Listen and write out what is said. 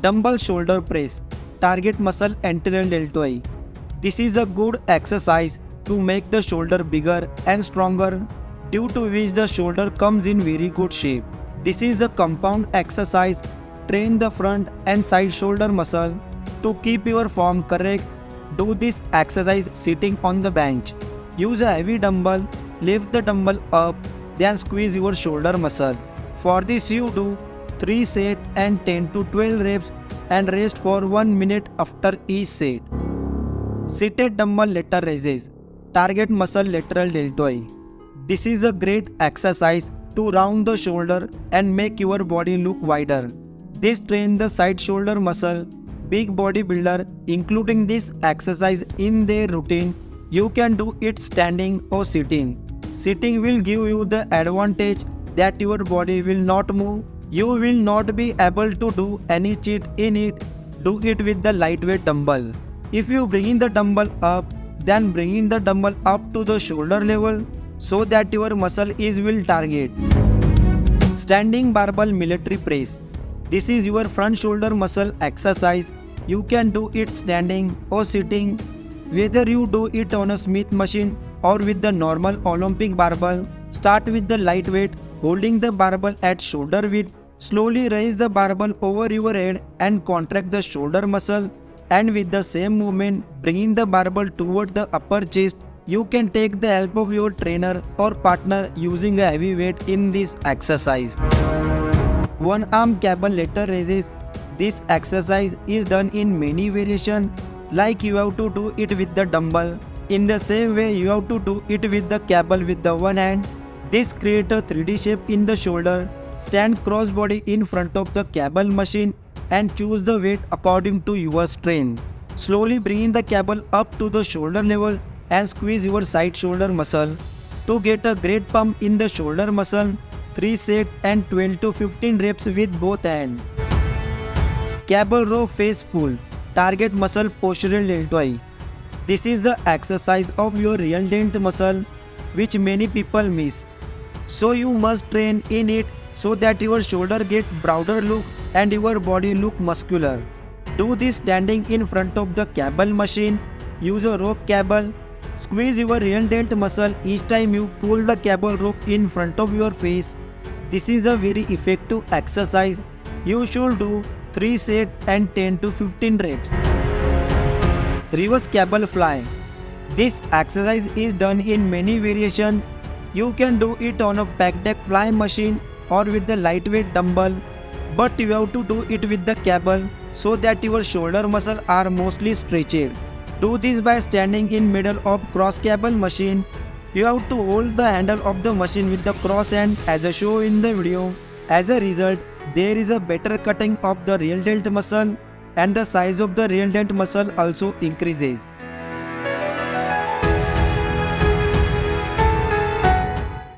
Dumbbell shoulder press. Target muscle anterior deltoid. This is a good exercise to make the shoulder bigger and stronger, due to which the shoulder comes in very good shape. This is a compound exercise. Train the front and side shoulder muscle to keep your form correct. Do this exercise sitting on the bench. Use a heavy dumbbell. Lift the dumbbell up, then squeeze your shoulder muscle. For this you do 3 sets and 10 to 12 reps and rest for 1 minute after each set. Seated dumbbell lateral raises. Target muscle lateral deltoid. This is a great exercise to round the shoulder and make your body look wider. This trains the side shoulder muscle. Big bodybuilder including this exercise in their routine. You can do it standing or sitting. Sitting will give you the advantage that your body will not move. You will not be able to do any cheat in it. Do it with the lightweight dumbbell. If you bring the dumbbell up, then bringing the dumbbell up to the shoulder level so that your muscle is will target. Standing barbell military press. This is your front shoulder muscle exercise. You can do it standing or sitting. Whether you do it on a Smith machine or with the normal Olympic barbell, start with the lightweight, holding the barbell at shoulder width. Slowly raise the barbell over your head and contract the shoulder muscle, and with the same movement, bringing the barbell toward the upper chest. You can take the help of your trainer or partner using a heavy weight in this exercise. One arm cable lateral raises. This exercise is done in many variations, like you have to do it with the dumbbell. In the same way you have to do it with the cable with the one hand. This creates a 3D shape in the shoulder. Stand cross body in front of the cable machine and choose the weight according to your strength. Slowly bringing the cable up to the shoulder level and squeeze your side shoulder muscle. To get a great pump in the shoulder muscle, 3 sets and 12 to 15 reps with both hands. Cable row face pull. Target muscle posterior deltoid. This is the exercise of your real dent muscle which many people miss. So you must train in it so that your shoulder get broader look and your body look muscular. Do this standing in front of the cable machine. Use a rope cable. Squeeze your real dent muscle each time you pull the cable rope in front of your face. This is a very effective exercise. You should do 3 sets and 10 to 15 reps. Reverse cable fly. This exercise is done in many variations. You can do it on a back deck fly machine or with the lightweight dumbbell, but you have to do it with the cable so that your shoulder muscles are mostly stretched. Do this by standing in middle of cross cable machine. You have to hold the handle of the machine with the cross hand as shown in the video. As a result, there is a better cutting of the real delt muscle and the size of the real dent muscle also increases.